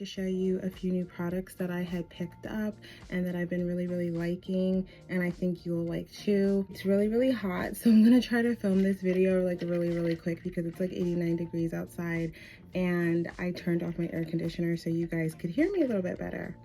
to show you a few new products that I had picked up and that I've been really liking, and I think you'll like too. It's really hot, so I'm gonna try to film this video like really quick because it's like 89 degrees outside and I turned off my air conditioner so you guys could hear me a little bit better.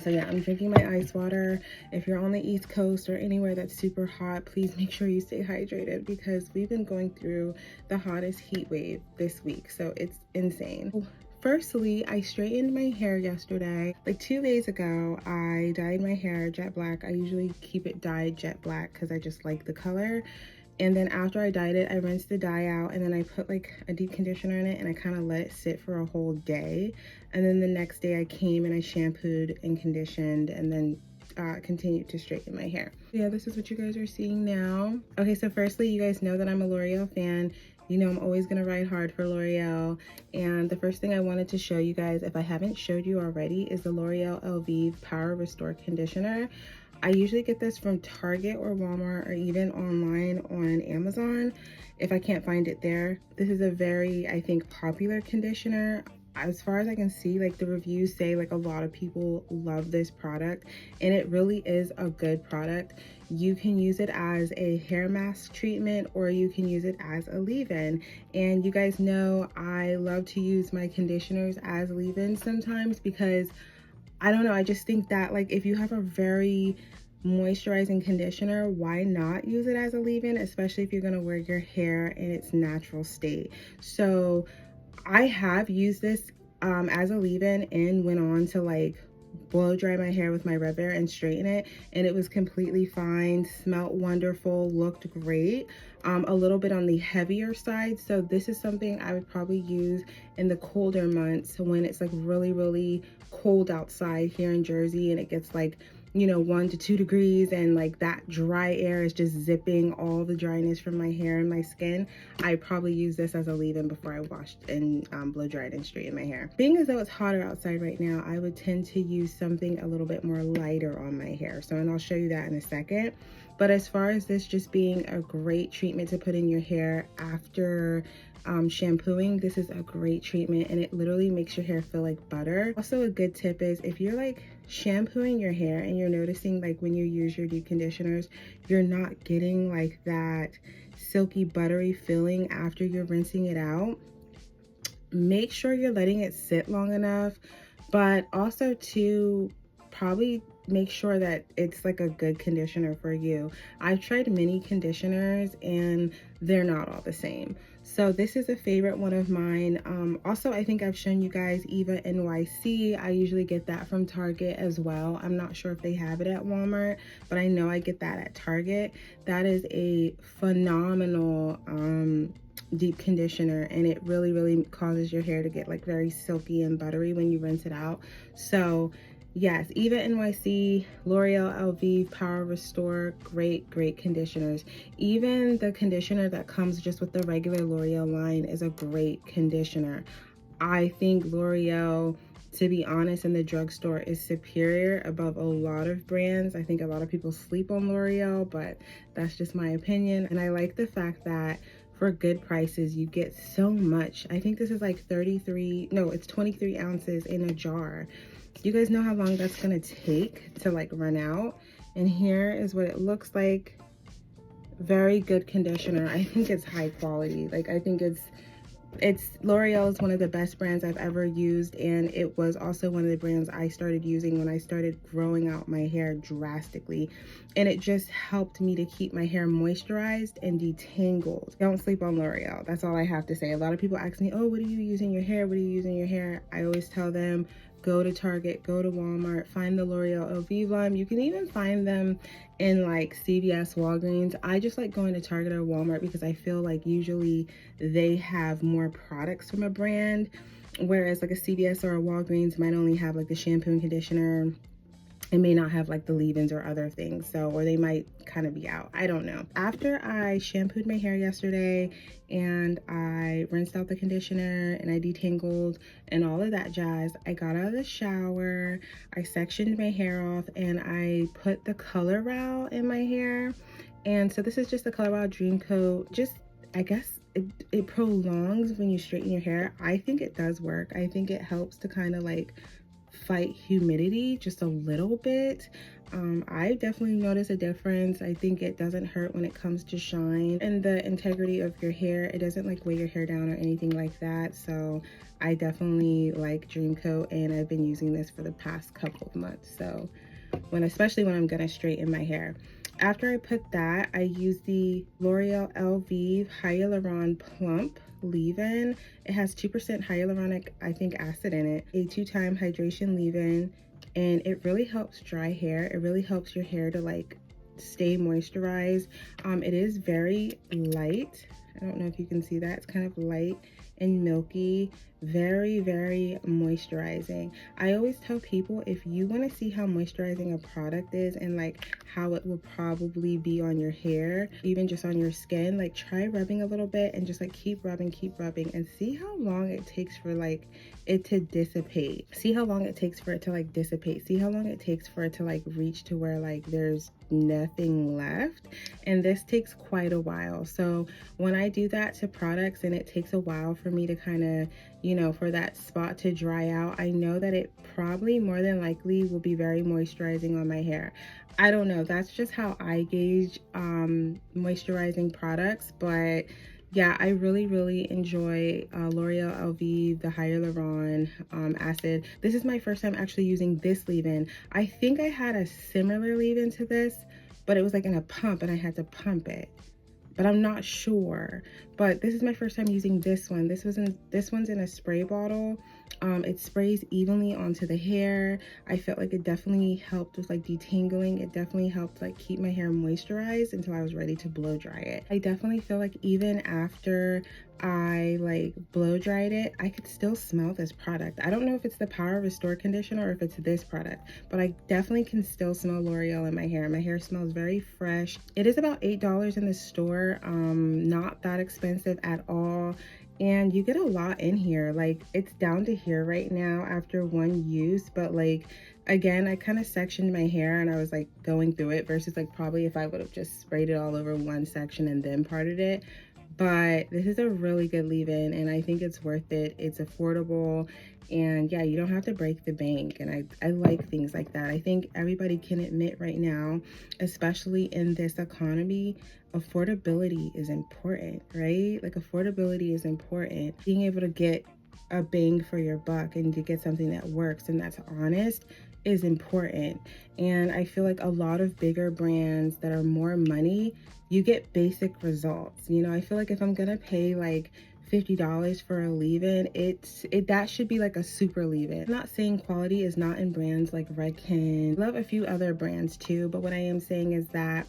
So yeah, I'm drinking my ice water. If you're on the East Coast or anywhere that's super hot, please make sure you stay hydrated because we've been going through the hottest heat wave this week. So it's insane. Firstly, I straightened my hair yesterday. Like 2 days ago, I dyed my hair jet black. I usually keep it dyed jet black because I just like the color. And then after I dyed it, I rinsed the dye out and then I put like a deep conditioner in it and I kind of let it sit for a whole day. And then the next day I came and I shampooed and conditioned and then continued to straighten my hair. Yeah, this is what you guys are seeing now. Okay, so firstly, you guys know that I'm a L'Oreal fan. You know I'm always gonna ride hard for L'Oreal. And the first thing I wanted to show you guys, if I haven't showed you already, is the L'Oreal Elvive Power Restore Conditioner. I usually get this from Target or Walmart or even online on Amazon if I can't find it there. This is a very, I think, popular conditioner. As far as I can see, like the reviews say like a lot of people love this product and it really is a good product. You can use it as a hair mask treatment or you can use it as a leave-in. And you guys know I love to use my conditioners as leave-ins sometimes because I don't know, I just think that like if you have a very moisturizing conditioner, why not use it as a leave-in, especially if you're going to wear your hair in its natural state. So I have used this as a leave-in and went on to like blow dry my hair with my Red Bear and straighten it, and it was completely fine, smelled wonderful, looked great. A little bit on the heavier side, so this is something I would probably use in the colder months when it's like really cold outside here in Jersey and it gets like, you know, 1 to 2 degrees and like that dry air is just zipping all the dryness from my hair and my skin. I probably use this as a leave-in before I washed and blow dried and straightened my hair. Being as though it's hotter outside right now, I would tend to use something a little bit more lighter on my hair. So, and I'll show you that in a second. But as far as this just being a great treatment to put in your hair after shampooing, this is a great treatment and it literally makes your hair feel like butter. Also, a good tip is if you're like shampooing your hair and you're noticing like when you use your deep conditioners, you're not getting like that silky buttery feeling after you're rinsing it out, make sure you're letting it sit long enough, but also to probably make sure that it's like a good conditioner for you. I've tried many conditioners and they're not all the same. So this is a favorite one of mine. Also, I think I've shown you guys Eva NYC. I usually get that from Target as well. I'm not sure if they have it at Walmart, but I know I get that at Target. That is a phenomenal deep conditioner and it really causes your hair to get like very silky and buttery when you rinse it out. So yes, Eva NYC, L'Oreal Elvive Power Restore, great conditioners. Even the conditioner that comes just with the regular L'Oreal line is a great conditioner. I think L'Oreal, to be honest, in the drugstore is superior above a lot of brands. I think a lot of people sleep on L'Oreal, but that's just my opinion. And I like the fact that for good prices, you get so much. I think this is like 23 ounces in a jar. You guys know how long that's gonna take to like run out. And here is what it looks like. Very good conditioner. I think it's high quality. Like I think it's L'Oreal is one of the best brands I've ever used, and it was also one of the brands I started using when I started growing out my hair drastically, and it just helped me to keep my hair moisturized and detangled. Don't sleep on L'Oreal. That's all I have to say. A lot of people ask me, oh, what do you use in your hair? What do you use in your hair? I always tell them, go to Target, go to Walmart, find the L'Oreal Elvive line. You can even find them in like CVS, Walgreens. I just like going to Target or Walmart because I feel like usually they have more products from a brand, whereas like a CVS or a Walgreens might only have like the shampoo and conditioner. It may not have like the leave-ins or other things, so, or they might kind of be out, I don't know. After I shampooed my hair yesterday and I rinsed out the conditioner and I detangled and all of that jazz, I got out of the shower, I sectioned my hair off and I put the Color Wow in my hair. And so this is just the Color Wow Dream Coat, just I guess it prolongs when you straighten your hair. I think it does work. I think it helps to kind of like fight humidity just a little bit. I definitely notice a difference. I think it doesn't hurt when it comes to shine and the integrity of your hair. It doesn't like weigh your hair down or anything like that. So I definitely like Dream Coat, and I've been using this for the past couple of months. So especially when I'm gonna straighten my hair. After I put that, I use the L'Oreal Elvive Hyaluron Plump leave-in. It has 2% hyaluronic, I think, acid in it, a 2-time hydration leave-in, and it really helps dry hair. It really helps your hair to like stay moisturized. It is very light. I don't know if you can see that. It's kind of light and milky, very, very moisturizing. I always tell people, if you want to see how moisturizing a product is and like how it will probably be on your hair, even just on your skin, like try rubbing a little bit and just like keep rubbing and see how long it takes for like it to dissipate. See how long it takes for it to like dissipate. See how long it takes for it to like reach to where like there's nothing left. And this takes quite a while. So when I do that to products and it takes a while for me to kind of, you know, for that spot to dry out, I know that it probably more than likely will be very moisturizing on my hair. I don't know, that's just how I gauge moisturizing products. But yeah, I really enjoy L'Oreal Elvive, the Hyaluron Acid. This is my first time actually using this leave-in. I think I had a similar leave-in to this, but it was like in a pump and I had to pump it. But I'm not sure. But this is my first time using this one. This one's in a spray bottle. It sprays evenly onto the hair. I felt like it definitely helped with like detangling. It definitely helped like keep my hair moisturized until I was ready to blow dry it. I definitely feel like even after I like blow dried it, I could still smell this product. I don't know if it's the Power Restore conditioner or if it's this product, but I definitely can still smell L'Oreal in my hair. My hair smells very fresh. It is about $8 in the store, not that expensive at all. And you get a lot in here. Like it's down to here right now after one use, but like again, I kind of sectioned my hair and I was like going through it versus like probably if I would have just sprayed it all over one section and then parted it. But this is a really good leave-in and I think it's worth it. It's affordable, and yeah, you don't have to break the bank, and I like things like that. I think everybody can admit right now, especially in this economy, affordability is important, right? Like affordability is important. Being able to get a bang for your buck and to get something that works and that's honest is important. And I feel like a lot of bigger brands that are more money, you get basic results. You know, I feel like if I'm gonna pay like $50 for a leave-in, that should be like a super leave-in. I'm not saying quality is not in brands like Redken. I love a few other brands too, but what I am saying is that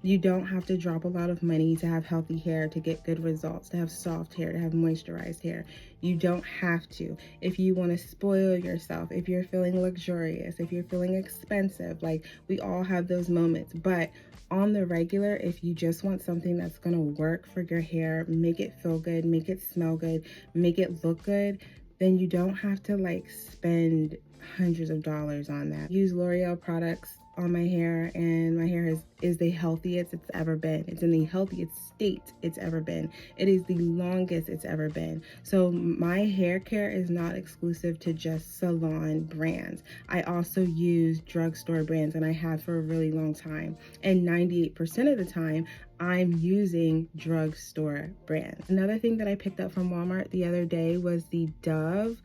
you don't have to drop a lot of money to have healthy hair, to get good results, to have soft hair, to have moisturized hair. You don't have to. If you want to spoil yourself, if you're feeling luxurious, if you're feeling expensive, like we all have those moments. But on the regular, if you just want something that's going to work for your hair, make it feel good, make it smell good, make it look good, then you don't have to like spend hundreds of dollars on that. Use L'Oreal products on my hair, and my hair is the healthiest it's ever been. It's in the healthiest state it's ever been. It is the longest it's ever been. So my hair care is not exclusive to just salon brands. I also use drugstore brands, and I have for a really long time. And 98% of the time, I'm using drugstore brands. Another thing that I picked up from Walmart the other day was the Dove.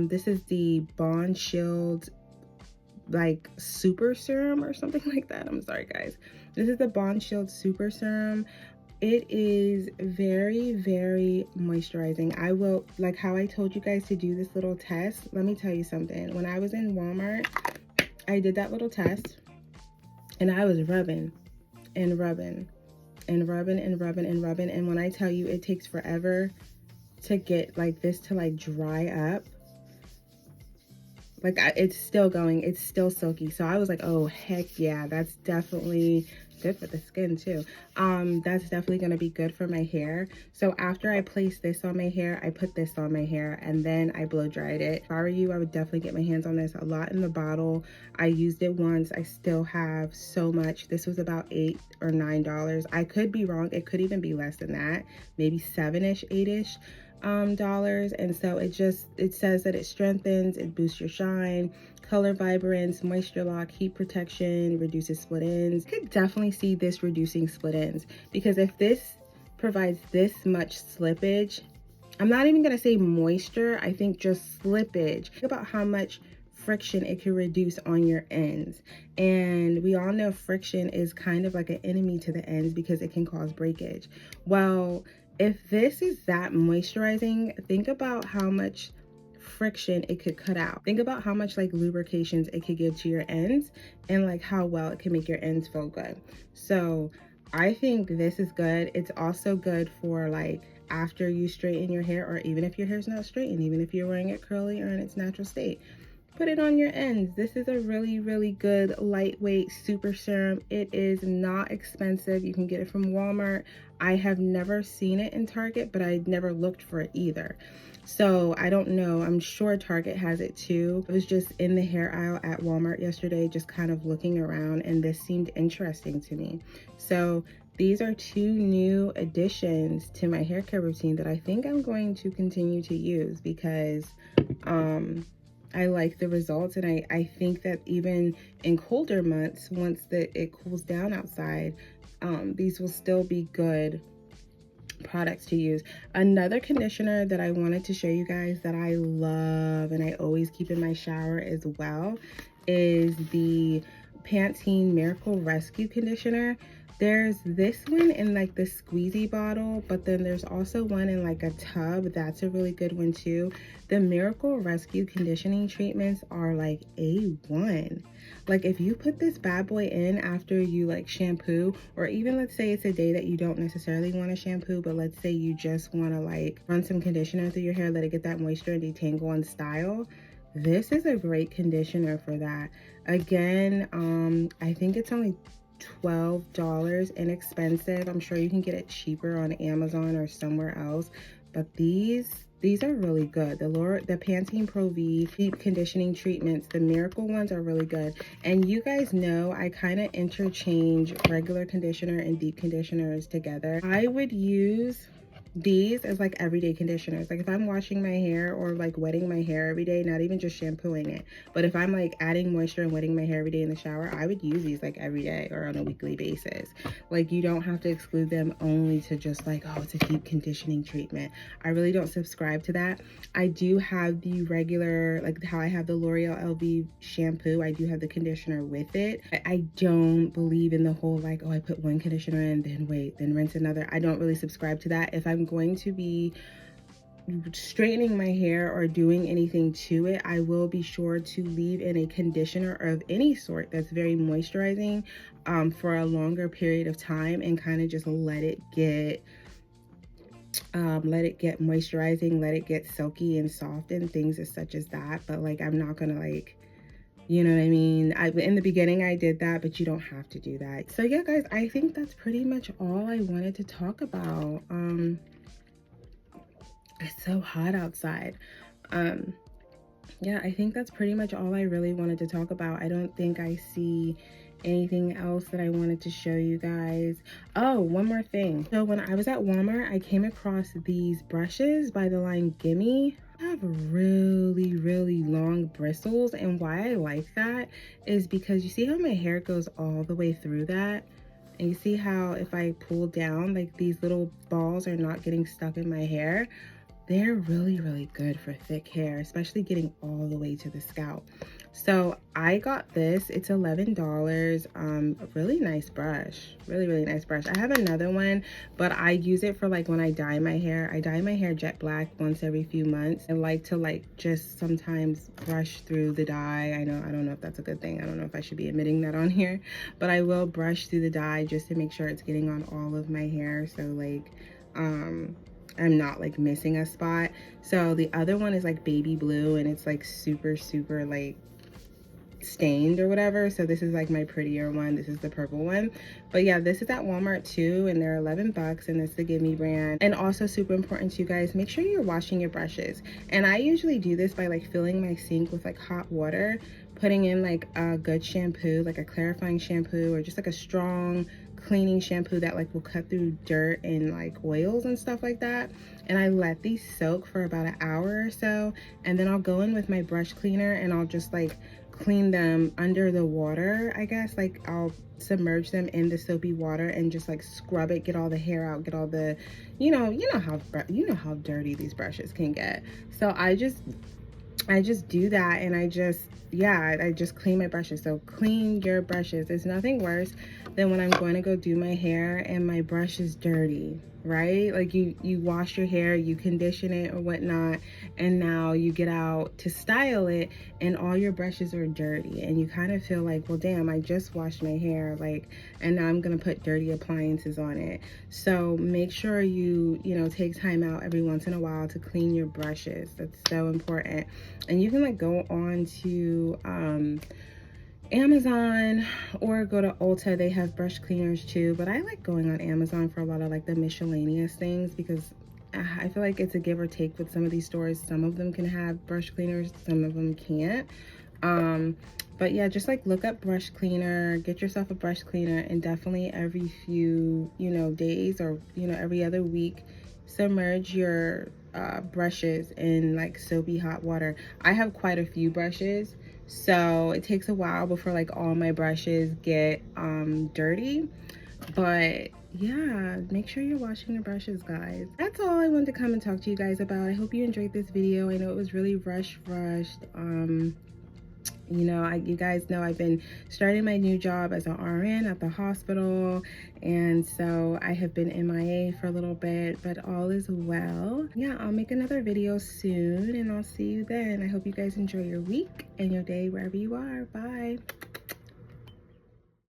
This is the Bond Shield like super serum or something like that. I'm sorry guys. This is the Bond Shield super serum. It is very moisturizing. I will, like how I told you guys to do this little test, let me tell you something. When I was in Walmart, I did that little test and I was rubbing and rubbing and rubbing and rubbing and rubbing, and when I tell you it takes forever to get like this to like dry up, Like it's still going, it's still silky. So I was like, oh heck yeah, that's definitely good for the skin too. That's definitely going to be good for my hair. So after I place this on my hair, I put this on my hair and then I blow dried it. If I were you, I would definitely get my hands on this. A lot in the bottle. I used it once. I still have so much. This was about $8 or $9. I could be wrong, it could even be less than that, maybe 7-ish, 8-ish dollars. And so it says that it strengthens, it boosts your shine, color vibrance, moisture lock, heat protection, reduces split ends. I could definitely see this reducing split ends, because if this provides this much slippage, I'm not even gonna say moisture, I think just slippage. Think about how much friction it can reduce on your ends. And we all know friction is kind of like an enemy to the ends because it can cause breakage. Well, if this is that moisturizing, think about how much friction it could cut out. Think about how much like lubrications it could give to your ends, and like how well it can make your ends feel good. So I think this is good. It's also good for like after you straighten your hair, or even if your hair's not straightened, even if you're wearing it curly or in its natural state, put it on your ends. This is a really, really good lightweight super serum. It is not expensive. You can get it from Walmart. I have never seen it in Target, but I never looked for it either. So I don't know. I'm sure Target has it too. I was just in the hair aisle at Walmart yesterday, just kind of looking around, and this seemed interesting to me. So these are 2 new additions to my hair care routine that I think I'm going to continue to use, because I like the results, and I think that even in colder months, once it cools down outside, these will still be good products to use. Another conditioner that I wanted to show you guys that I love and I always keep in my shower as well is the Pantene Miracle Rescue Conditioner. There's this one in like the squeezy bottle, but then there's also one in like a tub. That's a really good one too. The Miracle Rescue conditioning treatments are like A1. Like if you put this bad boy in after you like shampoo, or even let's say it's a day that you don't necessarily want to shampoo, but let's say you just want to like run some conditioner through your hair, let it get that moisture and detangle in style, this is a great conditioner for that. Again, I think it's only $12, inexpensive. I'm sure you can get it cheaper on Amazon or somewhere else, but these are really good. The Pantene Pro V deep conditioning treatments, the Miracle ones are really good. And you guys know I kind of interchange regular conditioner and deep conditioners together. I would use these as like everyday conditioners. Like if I'm washing my hair or like wetting my hair every day, not even just shampooing it, but if I'm like adding moisture and wetting my hair every day in the shower, I would use these like every day or on a weekly basis. Like you don't have to exclude them only to just like, oh, it's a deep conditioning treatment. I really don't subscribe to that. I do have the regular, like how I have the L'Oreal Elvive shampoo, I do have the conditioner with it. I don't believe in the whole like, oh, I put one conditioner in, then wait, then rinse another. I don't really subscribe to that. If I'm going to be straightening my hair or doing anything to it, I will be sure to leave in a conditioner of any sort that's very moisturizing for a longer period of time, and kind of just let it get moisturizing, let it get silky and soft and things as such as that. But like I'm not gonna like, you know what I mean? In the beginning I did that, but you don't have to do that. So yeah guys, I think that's pretty much all I wanted to talk about. It's so hot outside. Yeah, I think that's pretty much all I really wanted to talk about. I don't think I see anything else that I wanted to show you guys. Oh, one more thing. So when I was at Walmart, I came across these brushes by the line Gimme. I have really, really long bristles, and why I like that is because you see how my hair goes all the way through that? And you see how if I pull down, like these little balls are not getting stuck in my hair. They're really, really good for thick hair, especially getting all the way to the scalp. So I got this, it's $11. A really nice brush, really, really nice brush. I have another one, but I use it for like when I dye my hair. I dye my hair jet black once every few months. I like to like just sometimes brush through the dye. I don't know if that's a good thing. I don't know if I should be admitting that on here, but I will brush through the dye just to make sure it's getting on all of my hair. So like, I'm not like missing a spot. So the other one is like baby blue, and it's like super like stained or whatever. So this is like my prettier one. This is the purple one. But yeah, this is at Walmart too, and they're 11 bucks, and it's the Gimme brand. And also super important to you guys, make sure you're washing your brushes. And I usually do this by like filling my sink with like hot water, putting in like a good shampoo, like a clarifying shampoo, or just like a strong cleaning shampoo that like will cut through dirt and like oils and stuff like that. And I let these soak for about an hour or so, and then I'll go in with my brush cleaner and I'll just like clean them under the water, I guess. Like I'll submerge them in the soapy water and just like scrub it, get all the hair out, get all the, you know how dirty these brushes can get. So I just do that, and I just clean my brushes. So clean your brushes. There's nothing worse than when I'm going to go do my hair and my brush is dirty, right? Like you wash your hair, you condition it or whatnot, and now you get out to style it and all your brushes are dirty, and you kind of feel like, well, damn, I just washed my hair, like, and now I'm gonna put dirty appliances on it. So make sure you take time out every once in a while to clean your brushes. That's so important. And you can like go on to Amazon or go to Ulta. They have brush cleaners too, but I like going on Amazon for a lot of like the miscellaneous things, because I feel like it's a give or take with some of these stores. Some of them can have brush cleaners, some of them can't. But yeah, just like look up brush cleaner, get yourself a brush cleaner, and definitely every few days, or every other week, submerge your brushes in like soapy hot water. I have quite a few brushes, so it takes a while before like all my brushes get dirty. But yeah, make sure you're washing your brushes, guys. That's all I wanted to come and talk to you guys about. I hope you enjoyed this video. I know it was really rushed. You guys know I've been starting my new job as an RN at the hospital, and so I have been MIA for a little bit, but all is well. Yeah, I'll make another video soon, and I'll see you then. I hope you guys enjoy your week and your day wherever you are. Bye.